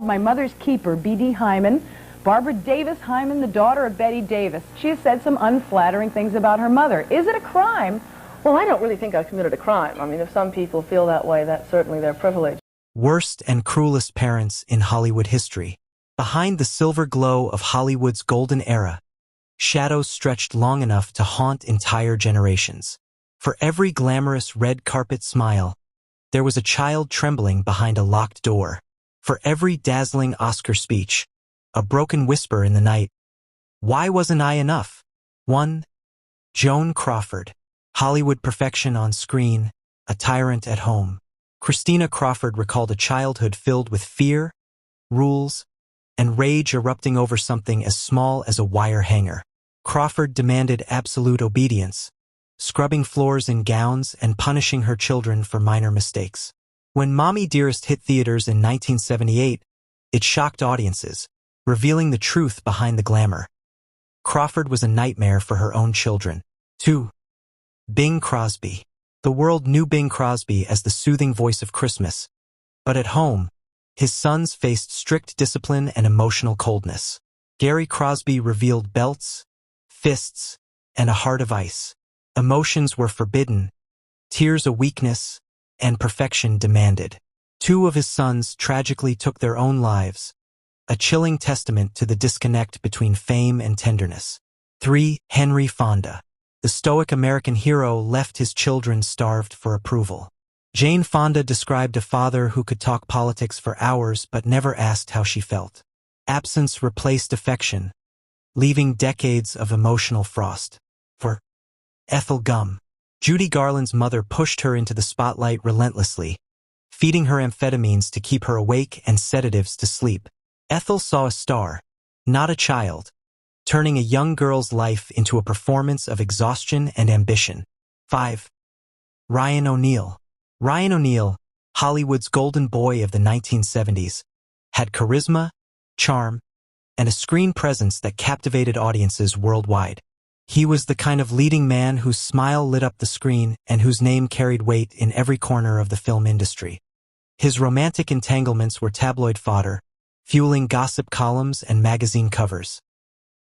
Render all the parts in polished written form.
My mother's keeper, B.D. Hyman, Barbara Davis Hyman, the daughter of Betty Davis. She has said some unflattering things about her mother. Is it a crime? Well, I don't really think I committed a crime. I mean, if some people feel that way, that's certainly their privilege. Worst and cruelest parents in Hollywood history. Behind the silver glow of Hollywood's golden era, shadows stretched long enough to haunt entire generations. For every glamorous red carpet smile, there was a child trembling behind a locked door. For every dazzling Oscar speech, a broken whisper in the night. Why wasn't I enough? 1. Joan Crawford. Hollywood perfection on screen, a tyrant at home. Christina Crawford recalled a childhood filled with fear, rules, and rage erupting over something as small as a wire hanger. Crawford demanded absolute obedience, scrubbing floors in gowns and punishing her children for minor mistakes. When Mommy Dearest hit theaters in 1978, it shocked audiences, revealing the truth behind the glamour. Crawford was a nightmare for her own children. 2. Bing Crosby. The world knew Bing Crosby as the soothing voice of Christmas, but at home, his sons faced strict discipline and emotional coldness. Gary Crosby revealed belts, fists, and a heart of ice. Emotions were forbidden, tears a weakness, and perfection demanded. 2 of his sons tragically took their own lives, a chilling testament to the disconnect between fame and tenderness. 3. Henry Fonda. The stoic American hero left his children starved for approval. Jane Fonda described a father who could talk politics for hours but never asked how she felt. Absence replaced affection, leaving decades of emotional frost. 4. Ethel Gum. Judy Garland's mother pushed her into the spotlight relentlessly, feeding her amphetamines to keep her awake and sedatives to sleep. Ethel saw a star, not a child, turning a young girl's life into a performance of exhaustion and ambition. 5. Ryan O'Neal. Ryan O'Neal, Hollywood's golden boy of the 1970s, had charisma, charm, and a screen presence that captivated audiences worldwide. He was the kind of leading man whose smile lit up the screen and whose name carried weight in every corner of the film industry. His romantic entanglements were tabloid fodder, fueling gossip columns and magazine covers.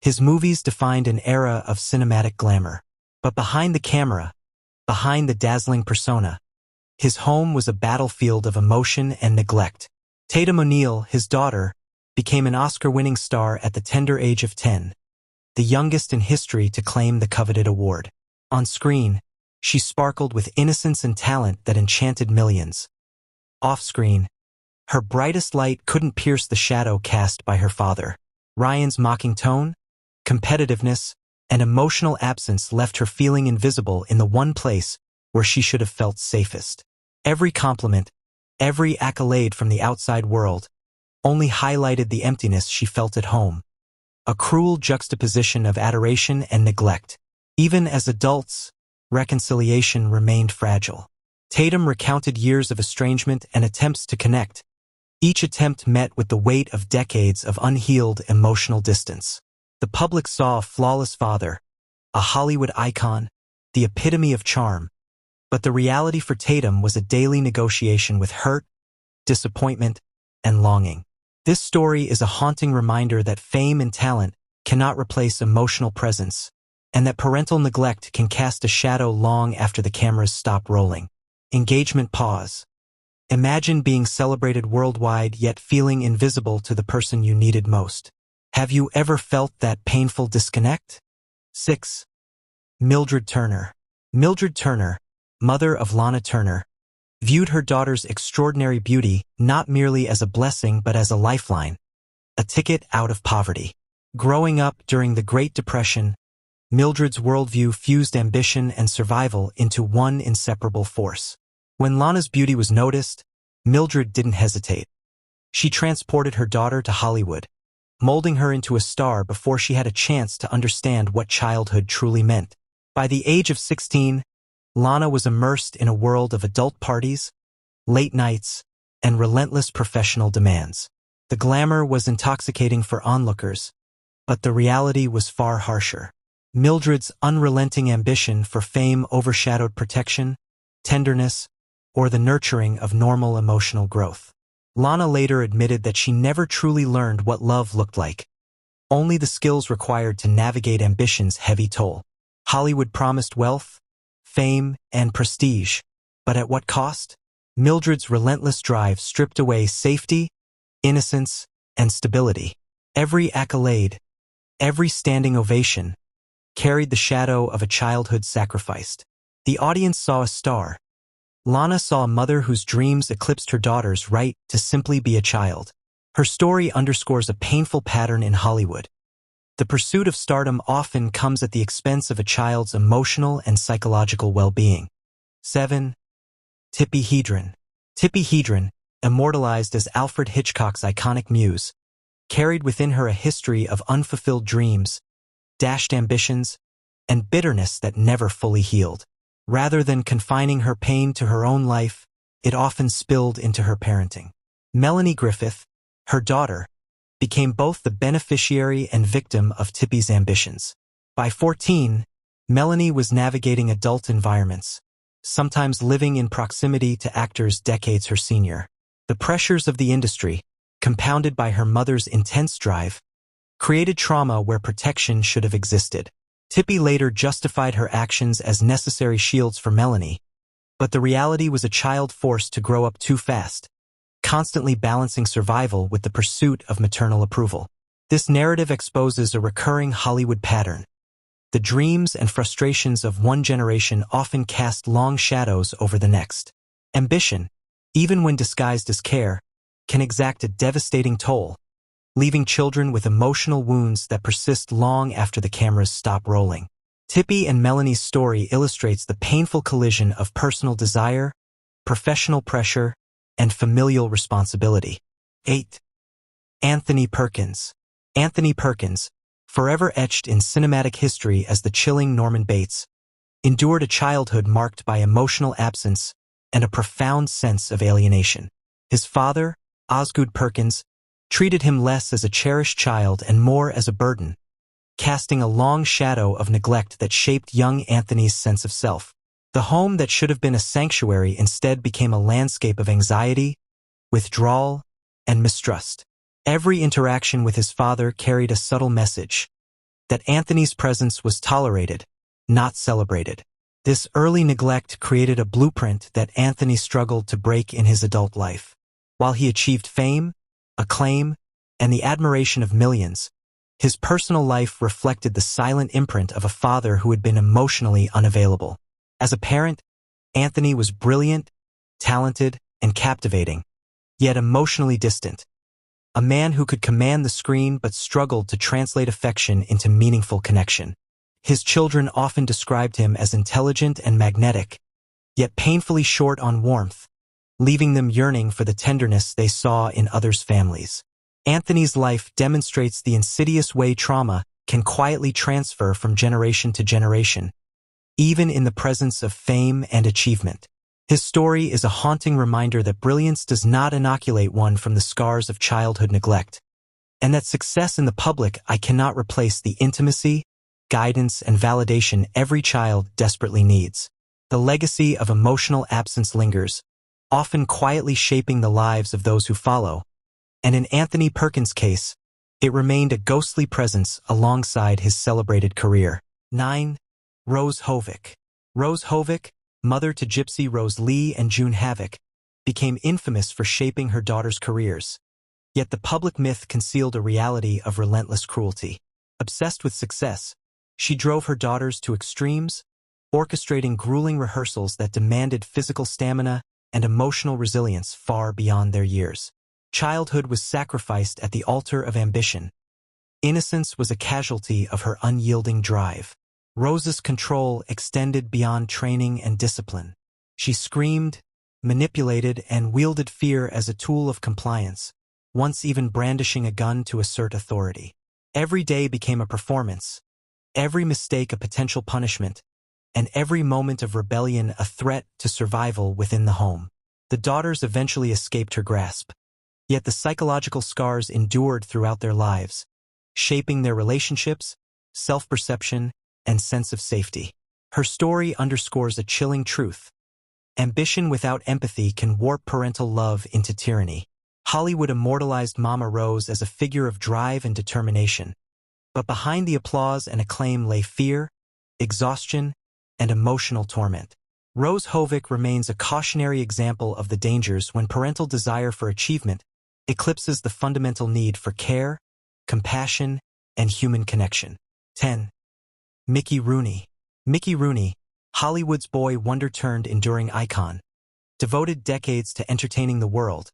His movies defined an era of cinematic glamour. But behind the camera, behind the dazzling persona, his home was a battlefield of emotion and neglect. Tatum O'Neal, his daughter, became an Oscar-winning star at the tender age of 10. The youngest in history to claim the coveted award. On screen, she sparkled with innocence and talent that enchanted millions. Off-screen, her brightest light couldn't pierce the shadow cast by her father. Ryan's mocking tone, competitiveness, and emotional absence left her feeling invisible in the one place where she should have felt safest. Every compliment, every accolade from the outside world, only highlighted the emptiness she felt at home. A cruel juxtaposition of adoration and neglect. Even as adults, reconciliation remained fragile. Tatum recounted years of estrangement and attempts to connect. Each attempt met with the weight of decades of unhealed emotional distance. The public saw a flawless father, a Hollywood icon, the epitome of charm. But the reality for Tatum was a daily negotiation with hurt, disappointment, and longing. This story is a haunting reminder that fame and talent cannot replace emotional presence, and that parental neglect can cast a shadow long after the cameras stop rolling. Engagement pause. Imagine being celebrated worldwide yet feeling invisible to the person you needed most. Have you ever felt that painful disconnect? 6. Mildred Turner. Mildred Turner, mother of Lana Turner, viewed her daughter's extraordinary beauty not merely as a blessing but as a lifeline, a ticket out of poverty. Growing up during the Great Depression, Mildred's worldview fused ambition and survival into one inseparable force. When Lana's beauty was noticed, Mildred didn't hesitate. She transported her daughter to Hollywood, molding her into a star before she had a chance to understand what childhood truly meant. By the age of 16, Lana was immersed in a world of adult parties, late nights, and relentless professional demands. The glamour was intoxicating for onlookers, but the reality was far harsher. Mildred's unrelenting ambition for fame overshadowed protection, tenderness, or the nurturing of normal emotional growth. Lana later admitted that she never truly learned what love looked like. Only the skills required to navigate ambition's heavy toll. Hollywood promised wealth, fame, and prestige. But at what cost? Mildred's relentless drive stripped away safety, innocence, and stability. Every accolade, every standing ovation, carried the shadow of a childhood sacrificed. The audience saw a star. Lana saw a mother whose dreams eclipsed her daughter's right to simply be a child. Her story underscores a painful pattern in Hollywood. The pursuit of stardom often comes at the expense of a child's emotional and psychological well-being. 7. Tippi Hedren. Tippi Hedren, immortalized as Alfred Hitchcock's iconic muse, carried within her a history of unfulfilled dreams, dashed ambitions, and bitterness that never fully healed. Rather than confining her pain to her own life, it often spilled into her parenting. Melanie Griffith, her daughter, became both the beneficiary and victim of Tippi's ambitions. By 14, Melanie was navigating adult environments, sometimes living in proximity to actors decades her senior. The pressures of the industry, compounded by her mother's intense drive, created trauma where protection should have existed. Tippi later justified her actions as necessary shields for Melanie, but the reality was a child forced to grow up too fast, constantly balancing survival with the pursuit of maternal approval. This narrative exposes a recurring Hollywood pattern. The dreams and frustrations of one generation often cast long shadows over the next. Ambition, even when disguised as care, can exact a devastating toll, leaving children with emotional wounds that persist long after the cameras stop rolling. Tippi and Melanie's story illustrates the painful collision of personal desire, professional pressure, and familial responsibility. 8. Anthony Perkins. Anthony Perkins, forever etched in cinematic history as the chilling Norman Bates, endured a childhood marked by emotional absence and a profound sense of alienation. His father, Osgood Perkins, treated him less as a cherished child and more as a burden, casting a long shadow of neglect that shaped young Anthony's sense of self. The home that should have been a sanctuary instead became a landscape of anxiety, withdrawal, and mistrust. Every interaction with his father carried a subtle message that Anthony's presence was tolerated, not celebrated. This early neglect created a blueprint that Anthony struggled to break in his adult life. While he achieved fame, acclaim, and the admiration of millions, his personal life reflected the silent imprint of a father who had been emotionally unavailable. As a parent, Anthony was brilliant, talented, and captivating, yet emotionally distant. A man who could command the screen but struggled to translate affection into meaningful connection. His children often described him as intelligent and magnetic, yet painfully short on warmth, leaving them yearning for the tenderness they saw in others' families. Anthony's life demonstrates the insidious way trauma can quietly transfer from generation to generation, even in the presence of fame and achievement. His story is a haunting reminder that brilliance does not inoculate one from the scars of childhood neglect, and that success in the public eye cannot replace the intimacy, guidance, and validation every child desperately needs. The legacy of emotional absence lingers, often quietly shaping the lives of those who follow, and in Anthony Perkins' case, it remained a ghostly presence alongside his celebrated career. 9. Rose Hovick. Rose Hovick, mother to Gypsy Rose Lee and June Havoc, became infamous for shaping her daughters' careers. Yet the public myth concealed a reality of relentless cruelty. Obsessed with success, she drove her daughters to extremes, orchestrating grueling rehearsals that demanded physical stamina and emotional resilience far beyond their years. Childhood was sacrificed at the altar of ambition. Innocence was a casualty of her unyielding drive. Rose's control extended beyond training and discipline. She screamed, manipulated, and wielded fear as a tool of compliance, once even brandishing a gun to assert authority. Every day became a performance, every mistake a potential punishment, and every moment of rebellion a threat to survival within the home. The daughters eventually escaped her grasp, yet the psychological scars endured throughout their lives, shaping their relationships, self-perception, and sense of safety. Her story underscores a chilling truth. Ambition without empathy can warp parental love into tyranny. Hollywood immortalized Mama Rose as a figure of drive and determination. But behind the applause and acclaim lay fear, exhaustion, and emotional torment. Rose Hovick remains a cautionary example of the dangers when parental desire for achievement eclipses the fundamental need for care, compassion, and human connection. 10. Mickey Rooney. Mickey Rooney, Hollywood's boy wonder-turned enduring icon, devoted decades to entertaining the world,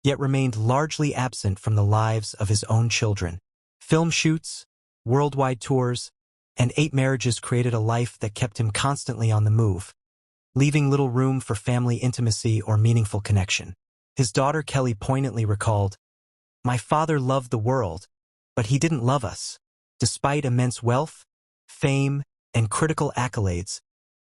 yet remained largely absent from the lives of his own children. Film shoots, worldwide tours, and 8 marriages created a life that kept him constantly on the move, leaving little room for family intimacy or meaningful connection. His daughter Kelly poignantly recalled, "My father loved the world, but he didn't love us." Despite immense wealth, fame, and critical accolades,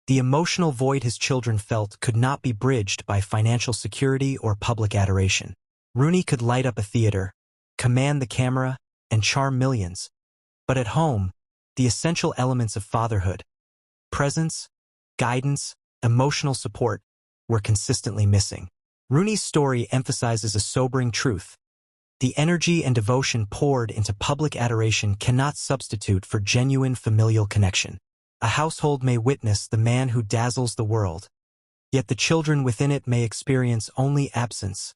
the emotional void his children felt could not be bridged by financial security or public adoration. Rooney could light up a theater, command the camera, and charm millions. But at home, the essential elements of fatherhood, presence, guidance, emotional support, were consistently missing. Rooney's story emphasizes a sobering truth. The energy and devotion poured into public adoration cannot substitute for genuine familial connection. A household may witness the man who dazzles the world, yet the children within it may experience only absence,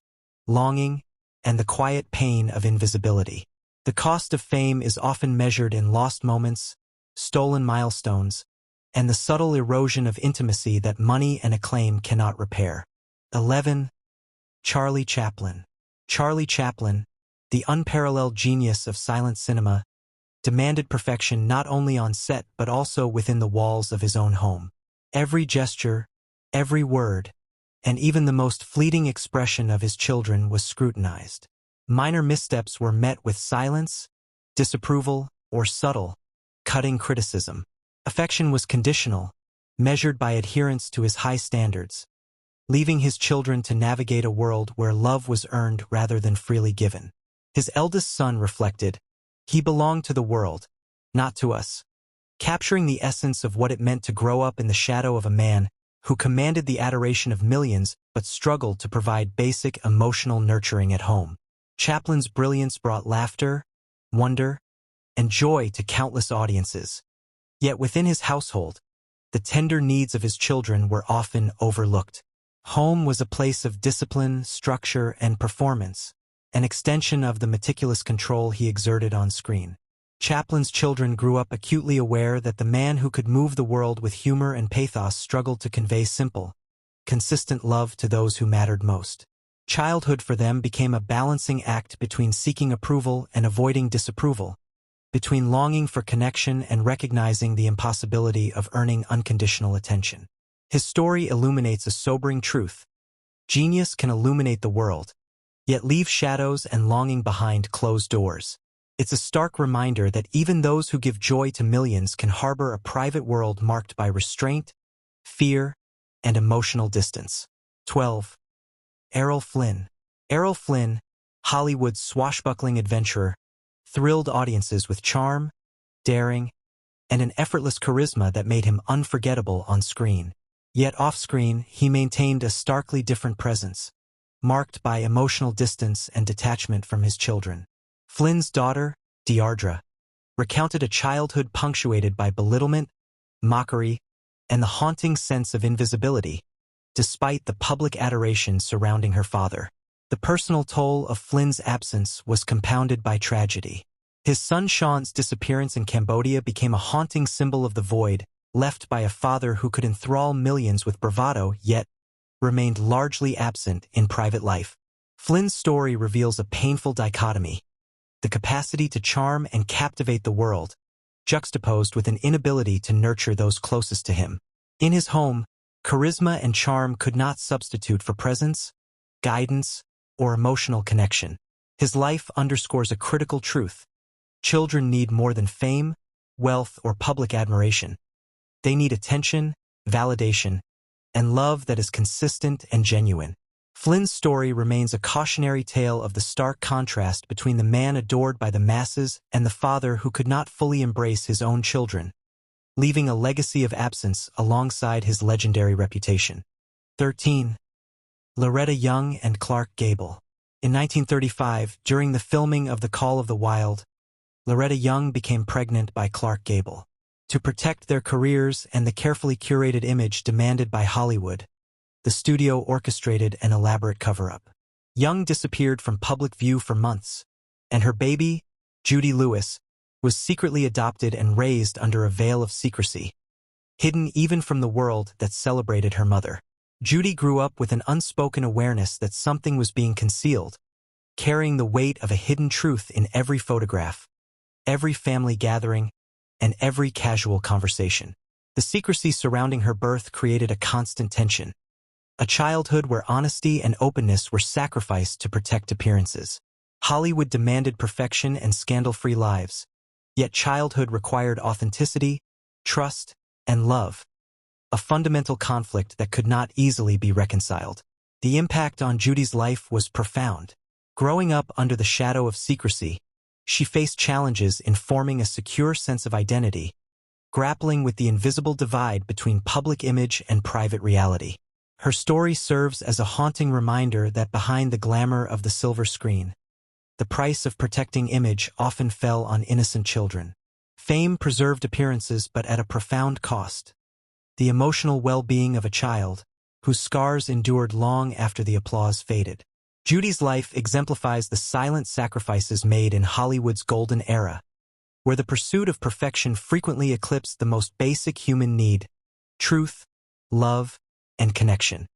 longing, and the quiet pain of invisibility. The cost of fame is often measured in lost moments, stolen milestones, and the subtle erosion of intimacy that money and acclaim cannot repair. 11. Charlie Chaplin. Charlie Chaplin, the unparalleled genius of silent cinema, demanded perfection not only on set but also within the walls of his own home. Every gesture, every word, and even the most fleeting expression of his children was scrutinized. Minor missteps were met with silence, disapproval, or subtle, cutting criticism. Affection was conditional, measured by adherence to his high standards, leaving his children to navigate a world where love was earned rather than freely given. His eldest son reflected, "He belonged to the world, not to us," capturing the essence of what it meant to grow up in the shadow of a man who commanded the adoration of millions but struggled to provide basic emotional nurturing at home. Chaplin's brilliance brought laughter, wonder, and joy to countless audiences. Yet within his household, the tender needs of his children were often overlooked. Home was a place of discipline, structure, and performance, an extension of the meticulous control he exerted on screen. Chaplin's children grew up acutely aware that the man who could move the world with humor and pathos struggled to convey simple, consistent love to those who mattered most. Childhood for them became a balancing act between seeking approval and avoiding disapproval, between longing for connection and recognizing the impossibility of earning unconditional attention. His story illuminates a sobering truth. Genius can illuminate the world, yet leave shadows and longing behind closed doors. It's a stark reminder that even those who give joy to millions can harbor a private world marked by restraint, fear, and emotional distance. 12. Errol Flynn. Errol Flynn, Hollywood's swashbuckling adventurer, thrilled audiences with charm, daring, and an effortless charisma that made him unforgettable on screen. Yet off-screen, he maintained a starkly different presence, marked by emotional distance and detachment from his children. Flynn's daughter, Deirdre, recounted a childhood punctuated by belittlement, mockery, and the haunting sense of invisibility, despite the public adoration surrounding her father. The personal toll of Flynn's absence was compounded by tragedy. His son Sean's disappearance in Cambodia became a haunting symbol of the void left by a father who could enthrall millions with bravado yet remained largely absent in private life. Flynn's story reveals a painful dichotomy: the capacity to charm and captivate the world, juxtaposed with an inability to nurture those closest to him. In his home, charisma and charm could not substitute for presence, guidance, or emotional connection. His life underscores a critical truth. Children need more than fame, wealth, or public admiration. They need attention, validation, and love that is consistent and genuine. Flynn's story remains a cautionary tale of the stark contrast between the man adored by the masses and the father who could not fully embrace his own children, leaving a legacy of absence alongside his legendary reputation. 13. Loretta Young and Clark Gable. In 1935, during the filming of The Call of the Wild, Loretta Young became pregnant by Clark Gable. To protect their careers and the carefully curated image demanded by Hollywood, the studio orchestrated an elaborate cover-up. Young disappeared from public view for months, and her baby, Judy Lewis, was secretly adopted and raised under a veil of secrecy, hidden even from the world that celebrated her mother. Judy grew up with an unspoken awareness that something was being concealed, carrying the weight of a hidden truth in every photograph, every family gathering, and every casual conversation. The secrecy surrounding her birth created a constant tension, a childhood where honesty and openness were sacrificed to protect appearances. Hollywood demanded perfection and scandal-free lives, yet childhood required authenticity, trust, and love, a fundamental conflict that could not easily be reconciled. The impact on Judy's life was profound. Growing up under the shadow of secrecy, she faced challenges in forming a secure sense of identity, grappling with the invisible divide between public image and private reality. Her story serves as a haunting reminder that behind the glamour of the silver screen, the price of protecting image often fell on innocent children. Fame preserved appearances, but at a profound cost. The emotional well-being of a child, whose scars endured long after the applause faded. Judy's life exemplifies the silent sacrifices made in Hollywood's golden era, where the pursuit of perfection frequently eclipsed the most basic human need: truth, love, and connection.